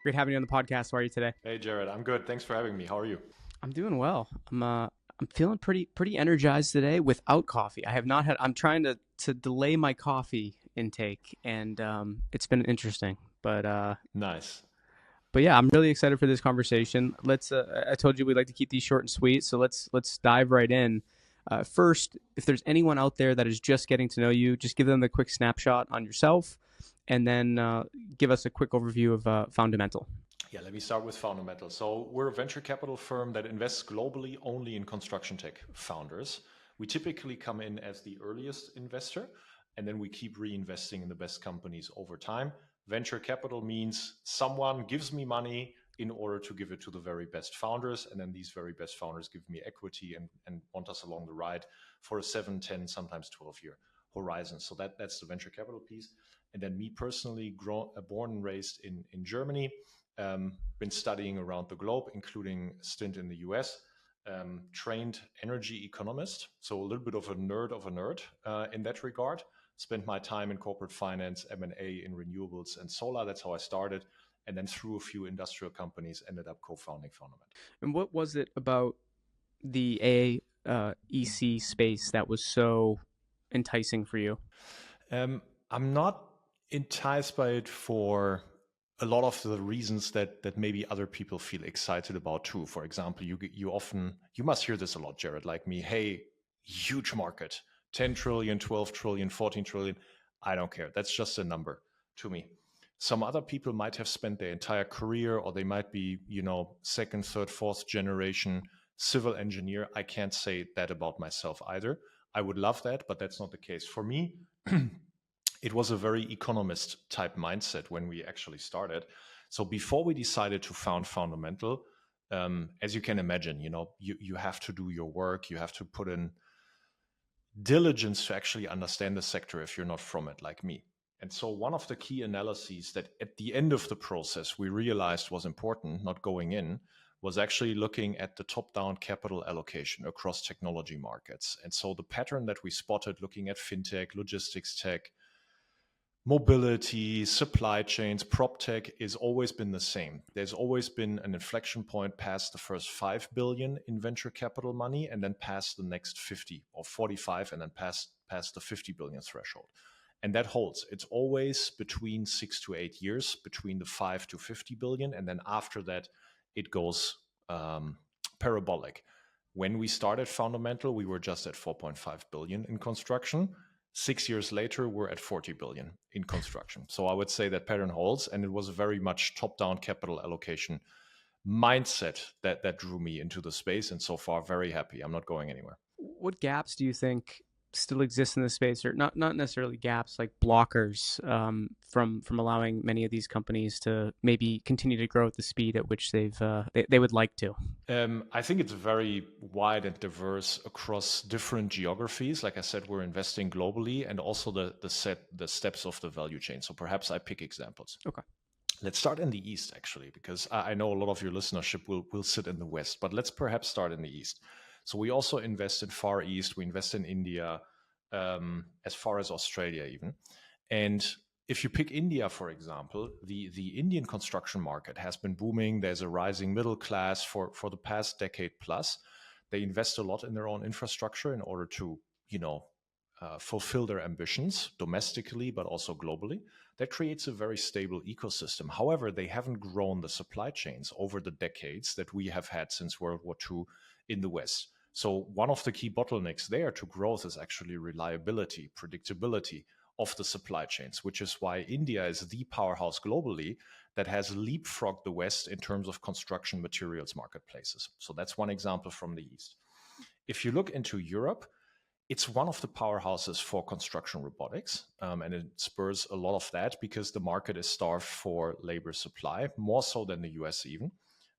Great having you on the podcast. How are you today? Hey Jared, I'm good. Thanks for having me. How are you? I'm doing well. I'm feeling pretty energized today without coffee. I have not had. I'm trying to delay my coffee intake, and it's been interesting. Nice. But yeah, I'm really excited for this conversation. Let's. I told you we'd like to keep these short and sweet, so let's dive right in. First, if there's anyone out there that is just getting to know you, just give them the quick snapshot on yourself, and then give us a quick overview of Foundamental. Yeah, let me start with Foundamental. So we're a venture capital firm that invests globally only in construction tech founders. We typically come in as the earliest investor, and then we keep reinvesting in the best companies over time. Venture capital means someone gives me money in order to give it to the very best founders, and then these very best founders give me equity and want us along the ride for a 7, 10, sometimes 12-year horizon. So that's the venture capital piece. And then me personally, born and raised in Germany, been studying around the globe, including a stint in the US, trained energy economist. So a little bit of a nerd in that regard. Spent my time in corporate finance, M&A in renewables and solar. That's how I started. And then through a few industrial companies, ended up co-founding Fundamental. And what was it about the AEC space that was so enticing for you? I'm not enticed by it for a lot of the reasons that maybe other people feel excited about too. For example, you must hear this a lot, Jared, like me. Hey, huge market, 10 trillion, 12 trillion, 14 trillion. I don't care. That's just a number to me. Some other people might have spent their entire career, or they might be, second, third, fourth generation civil engineer. I can't say that about myself either. I would love that, but that's not the case. For me, it was a very economist type mindset when we actually started. So before we decided to found Fundamental, as you can imagine, you have to do your work. You have to put in diligence to actually understand the sector if you're not from it, like me. And so one of the key analyses that at the end of the process we realized was important, not going in, was actually looking at the top-down capital allocation across technology markets. And so the pattern that we spotted looking at fintech, logistics tech, mobility, supply chains, prop tech has always been the same. There's always been an inflection point past the first 5 billion in venture capital money, and then past the next 50 or 45, and then past the 50 billion threshold. And that holds. It's always between 6 to 8 years, between the 5 to 50 billion. And then after that, it goes parabolic. When we started Fundamental, we were just at 4.5 billion in construction. 6 years later, we're at 40 billion in construction. So I would say that pattern holds, and it was a very much top-down capital allocation mindset that drew me into the space. And so far, very happy. I'm not going anywhere. What gaps do you think still exist in the space, or not necessarily gaps, like blockers from allowing many of these companies to maybe continue to grow at the speed at which they would like to? I think it's very wide and diverse across different geographies. Like I said, we're investing globally, and also the steps of the value chain. So perhaps I pick examples. Okay. Let's start in the East, actually, because I know a lot of your listenership will sit in the West, but let's perhaps start in the East. So we also invest in Far East, we invest in India, as far as Australia even. And if you pick India, for example, the Indian construction market has been booming. There's a rising middle class for the past decade plus. They invest a lot in their own infrastructure in order to, fulfill their ambitions domestically, but also globally. That creates a very stable ecosystem. However, they haven't grown the supply chains over the decades that we have had since World War II in the West. So one of the key bottlenecks there to growth is actually reliability, predictability of the supply chains, which is why India is the powerhouse globally that has leapfrogged the West in terms of construction materials marketplaces. So that's one example from the East. If you look into Europe, it's one of the powerhouses for construction robotics, and it spurs a lot of that because the market is starved for labor supply, more so than the US even.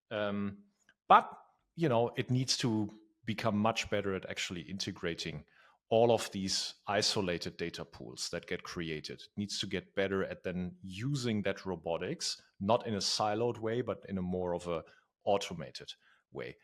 But it needs to become much better at actually integrating all of these isolated data pools that get created. It needs to get better at then using that robotics, not in a siloed way, but in a more of a automated way.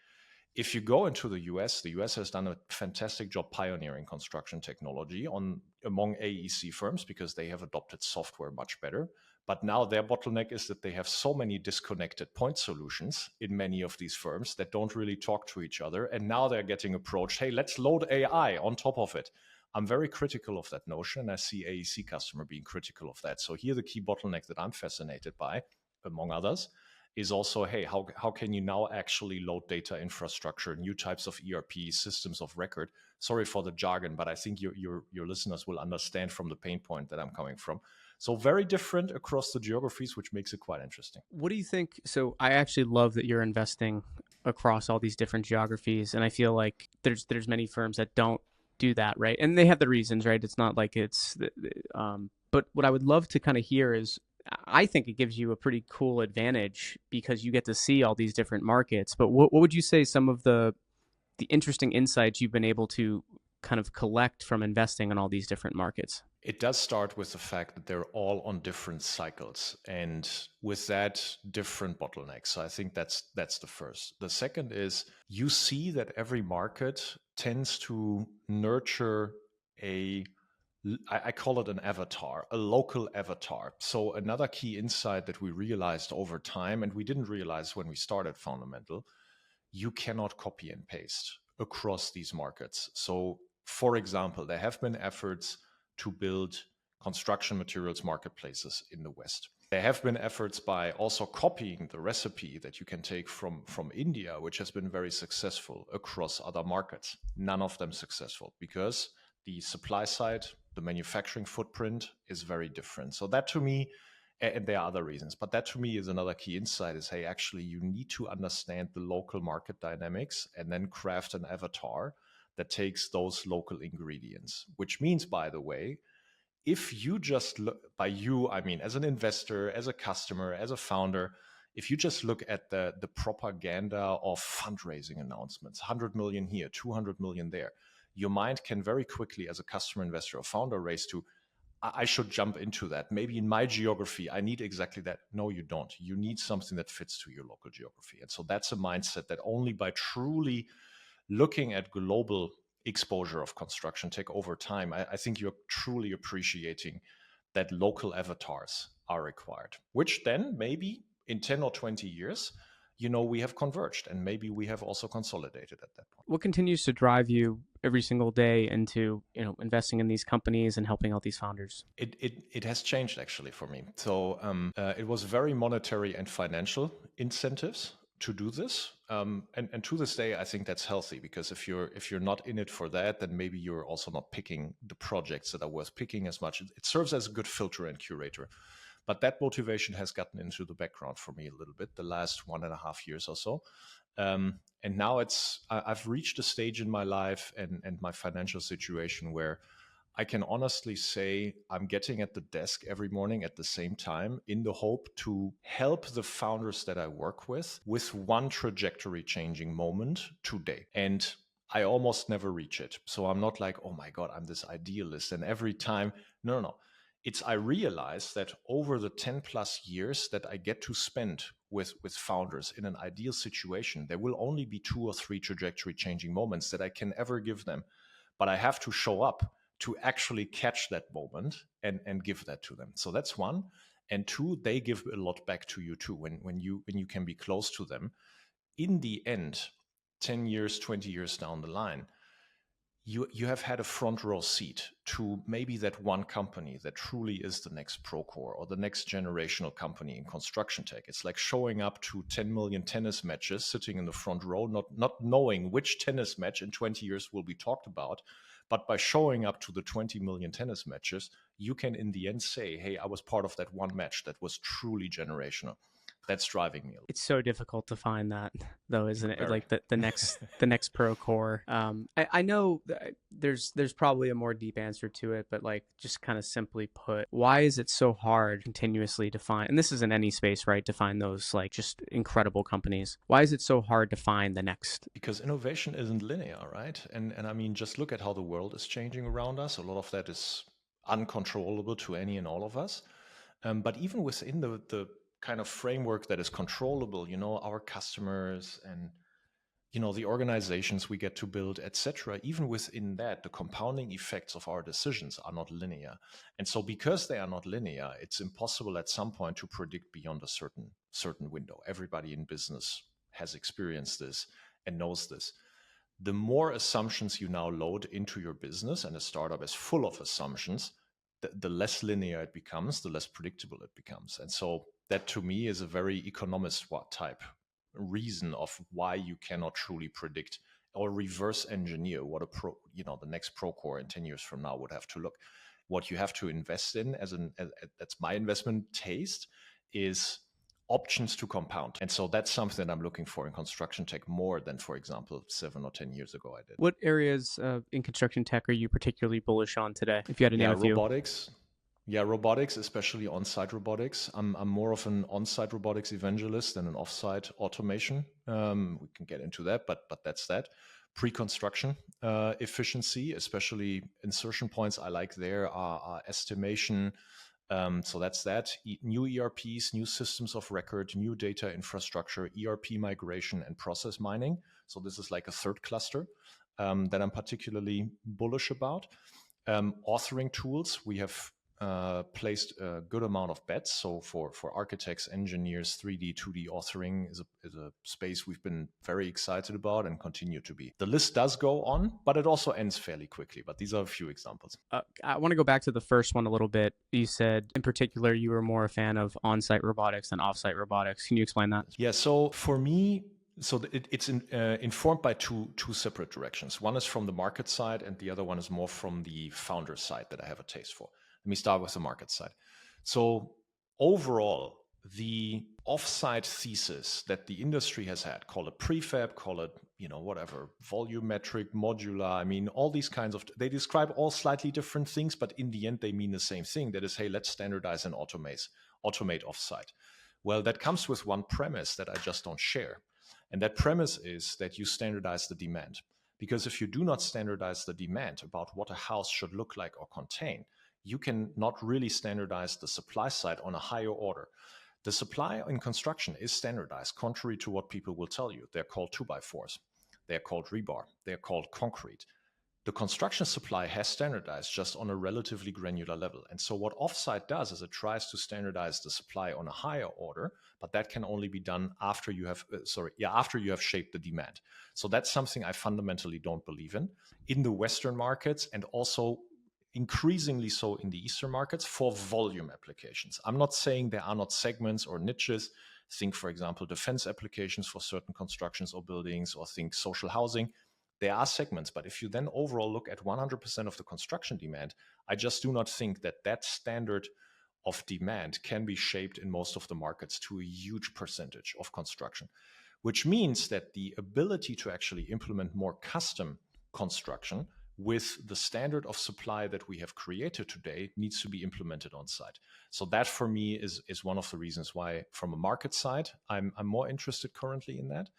If you go into the US has done a fantastic job pioneering construction technology among AEC firms because they have adopted software much better. But now their bottleneck is that they have so many disconnected point solutions in many of these firms that don't really talk to each other. And now they're getting approached, hey, let's load AI on top of it. I'm very critical of that notion, and I see AEC customer being critical of that. So here the key bottleneck that I'm fascinated by, among others, is also, hey, how can you now actually load data infrastructure, new types of ERP systems of record? Sorry for the jargon, but I think your listeners will understand from the pain point that I'm coming from. So very different across the geographies, which makes it quite interesting. What do you think? So I actually love that you're investing across all these different geographies, and I feel like there's many firms that don't do that, right? And they have the reasons, right? It's not like it's, but what I would love to kind of hear is, I think it gives you a pretty cool advantage because you get to see all these different markets. But what would you say some of the interesting insights you've been able to kind of collect from investing in all these different markets? It does start with the fact that they're all on different cycles, and with that, different bottlenecks. So I think that's the first. The second is you see that every market tends to nurture I call it an avatar, a local avatar. So another key insight that we realized over time, and we didn't realize when we started Fundamental, you cannot copy and paste across these markets. So, for example, there have been efforts to build construction materials marketplaces in the West. There have been efforts by also copying the recipe that you can take from India, which has been very successful across other markets. None of them successful because the supply side, the manufacturing footprint is very different. So that to me, and there are other reasons, but that to me is another key insight is, hey, actually you need to understand the local market dynamics and then craft an avatar that takes those local ingredients, which means, by the way, if you just look, by you, I mean, as an investor, as a customer, as a founder, if you just look at the propaganda of fundraising announcements, 100 million here, 200 million there, your mind can very quickly, as a customer, investor, or founder, race to, I should jump into that. Maybe in my geography, I need exactly that. No, you don't. You need something that fits to your local geography. And so that's a mindset that only by truly looking at global exposure of construction tech over time, I think you're truly appreciating that local avatars are required, which then maybe in 10 or 20 years, we have converged and maybe we have also consolidated at that point. What continues to drive you every single day into investing in these companies and helping out these founders? It has changed actually for me. So it was very monetary and financial incentives to do this, and to this day, I think that's healthy because if you're not in it for that, then maybe you're also not picking the projects that are worth picking as much. It serves as a good filter and curator. But that motivation has gotten into the background for me a little bit the last 1.5 years or so. And now I've reached a stage in my life and my financial situation where I can honestly say I'm getting at the desk every morning at the same time in the hope to help the founders that I work with one trajectory changing moment today. And I almost never reach it. So I'm not like, oh my God, I'm this idealist. And every time, no. I realize that over the 10 plus years that I get to spend with founders in an ideal situation, there will only be 2 or 3 trajectory changing moments that I can ever give them. But I have to show up to actually catch that moment and give that to them. So that's one. And two, they give a lot back to you too. When you can be close to them, in the end, 10 years, 20 years down the line, you have had a front row seat to maybe that one company that truly is the next Procore or the next generational company in construction tech. It's like showing up to 10 million tennis matches, sitting in the front row, not knowing which tennis match in 20 years will be talked about. But by showing up to the 20 million tennis matches, you can in the end say, hey, I was part of that one match that was truly generational. That's driving me. It's so difficult to find that, though, isn't it? Very. Like the next Procore. I know there's probably a more deep answer to it, but like just kind of simply put, why is it so hard continuously to find? And this is in any space, right? To find those like just incredible companies. Why is it so hard to find the next? Because innovation isn't linear, right? And I mean, just look at how the world is changing around us. A lot of that is uncontrollable to any and all of us. But even within the kind of framework that is controllable, our customers and the organizations we get to build, etc., even within that, the compounding effects of our decisions are not linear. And so because they are not linear, it's impossible at some point to predict beyond a certain window. Everybody in business has experienced this and knows this. The more assumptions you now load into your business, and a startup is full of assumptions, the less linear it becomes, the less predictable it becomes. And so that to me is a very economist type reason of why you cannot truly predict or reverse engineer what the next Procore in 10 years from now would have to look. What you have to invest in that's my investment taste, is options to compound. And so that's something that I'm looking for in construction tech more than, for example, 7 or 10 years ago I did. What areas in construction tech are you particularly bullish on today, if you had to name a few? Robotics, especially on-site robotics. I'm more of an on-site robotics evangelist than an off-site automation. We can get into that, but that's that. Pre-construction efficiency, especially insertion points I like there are estimation. So that's that. New ERPs, new systems of record, new data infrastructure, ERP migration, and process mining. So this is like a third cluster that I'm particularly bullish about. Authoring tools, we have placed a good amount of bets. So for architects, engineers, 3D, 2D authoring is a space we've been very excited about and continue to be. The list does go on, but it also ends fairly quickly. But these are a few examples. I want to go back to the first one a little bit. You said in particular you were more a fan of on-site robotics than off-site robotics. Can you explain that? Yeah, so for me, it's informed by two separate directions. One is from the market side, and the other one is more from the founder side that I have a taste for. Let me start with the market side. So overall, the offsite thesis that the industry has had, call it prefab, call it, whatever, volumetric, modular, I mean, all these kinds of, they describe all slightly different things, but in the end, they mean the same thing. That is, hey, let's standardize and automate offsite. Well, that comes with one premise that I just don't share. And that premise is that you standardize the demand. Because if you do not standardize the demand about what a house should look like or contain, you can not really standardize the supply side on a higher order. The supply in construction is standardized, contrary to what people will tell you. They're called 2x4s. They're called rebar. They're called concrete. The construction supply has standardized just on a relatively granular level. And so what offsite does is it tries to standardize the supply on a higher order, but that can only be done after you have shaped the demand. So that's something I fundamentally don't believe in the Western markets, and also increasingly so in the Eastern markets for volume applications. I'm not saying there are not segments or niches. Think, for example, defense applications for certain constructions or buildings, or think social housing. There are segments, but if you then overall look at 100% of the construction demand, I just do not think that standard of demand can be shaped in most of the markets to a huge percentage of construction, which means that the ability to actually implement more custom construction with the standard of supply that we have created today needs to be implemented on site. So that for me is one of the reasons why, from a market side, I'm more interested currently in that.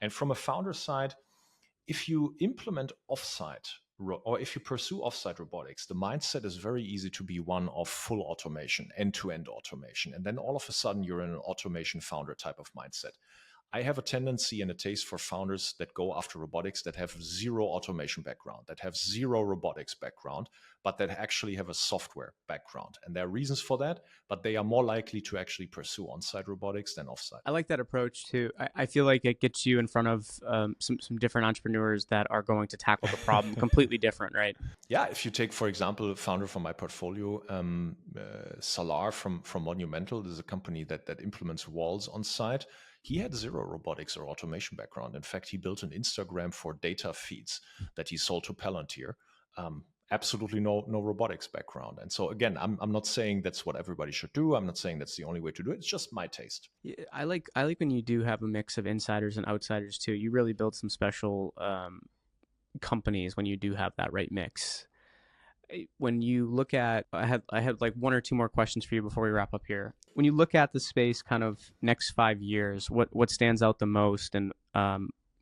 And from a founder side, if you implement offsite or if you pursue offsite robotics, the mindset is very easy to be one of full automation, end-to-end automation. And then all of a sudden you're in an automation founder type of mindset. I have a tendency and a taste for founders that go after robotics that have zero automation background, that have zero robotics background, but that actually have a software background. And there are reasons for that, but they are more likely to actually pursue on-site robotics than off-site. I like that approach too. I feel like it gets you in front of some different entrepreneurs that are going to tackle the problem completely different, right? Yeah, if you take, for example, a founder from my portfolio, Salar from Monumental, this is a company that implements walls on site. He had zero robotics or automation background. In fact, he built an Instagram for data feeds that he sold to Palantir. Absolutely no robotics background. And so again, I'm not saying that's what everybody should do. I'm not saying that's the only way to do it. It's just my taste. Yeah, I like when you do have a mix of insiders and outsiders too. You really build some special companies when you do have that right mix. When you look at, I had like one or two more questions for you before we wrap up here. When you look at the space kind of next 5 years, what stands out the most, and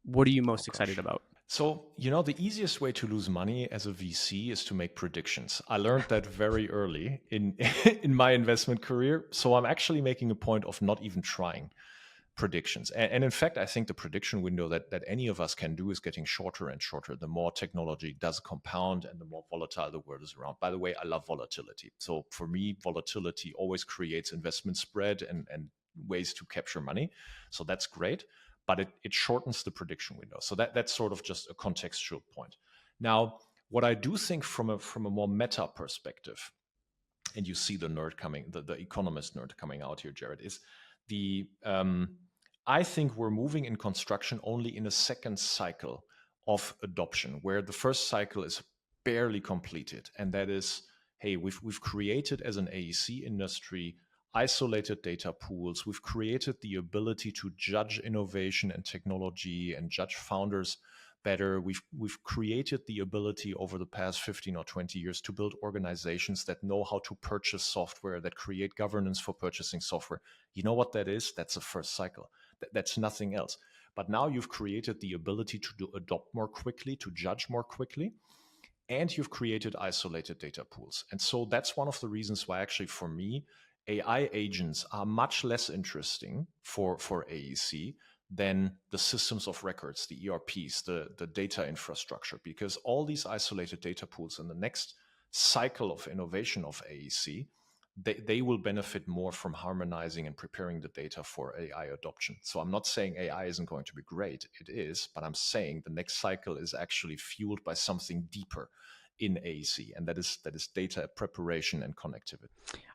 what are you most excited about? So, the easiest way to lose money as a VC is to make predictions. I learned that very early in my investment career. So I'm actually making a point of not even trying. predictions. And in fact, I think the prediction window that any of us can do is getting shorter and shorter the more technology does compound and the more volatile the world is around. By the way, I love volatility. So for me, volatility always creates investment spread and ways to capture money. So that's great, but it shortens the prediction window. So that's sort of just a contextual point. Now, what I do think from a more meta perspective, and you see the nerd coming, the economist nerd coming out here, Jared, is the I think we're moving in construction only in a second cycle of adoption, where the first cycle is barely completed, and that is, hey, we've created as an AEC industry isolated data pools. We've created the ability to judge innovation and technology and judge founders better. We've created the ability over the past 15 or 20 years to build organizations that know how to purchase software, that create governance for purchasing software. You know what that is? That's the first cycle. That's nothing else. But now you've created the ability to adopt more quickly, to judge more quickly, and you've created isolated data pools. And so that's one of the reasons why actually for me, AI agents are much less interesting for AEC than the systems of records, the ERPs, the data infrastructure, because all these isolated data pools in the next cycle of innovation of AEC, they will benefit more from harmonizing and preparing the data for AI adoption. So I'm not saying AI isn't going to be great. It is, but I'm saying the next cycle is actually fueled by something deeper in AEC, and that is data preparation and connectivity.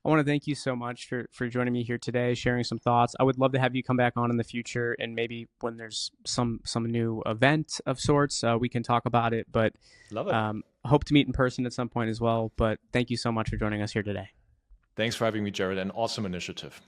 I want to thank you so much for joining me here today, sharing some thoughts. I would love to have you come back on in the future, and maybe when there's some new event of sorts, we can talk about it. But love it. Hope to meet in person at some point as well. But thank you so much for joining us here today. Thanks for having me, Jared. An awesome initiative.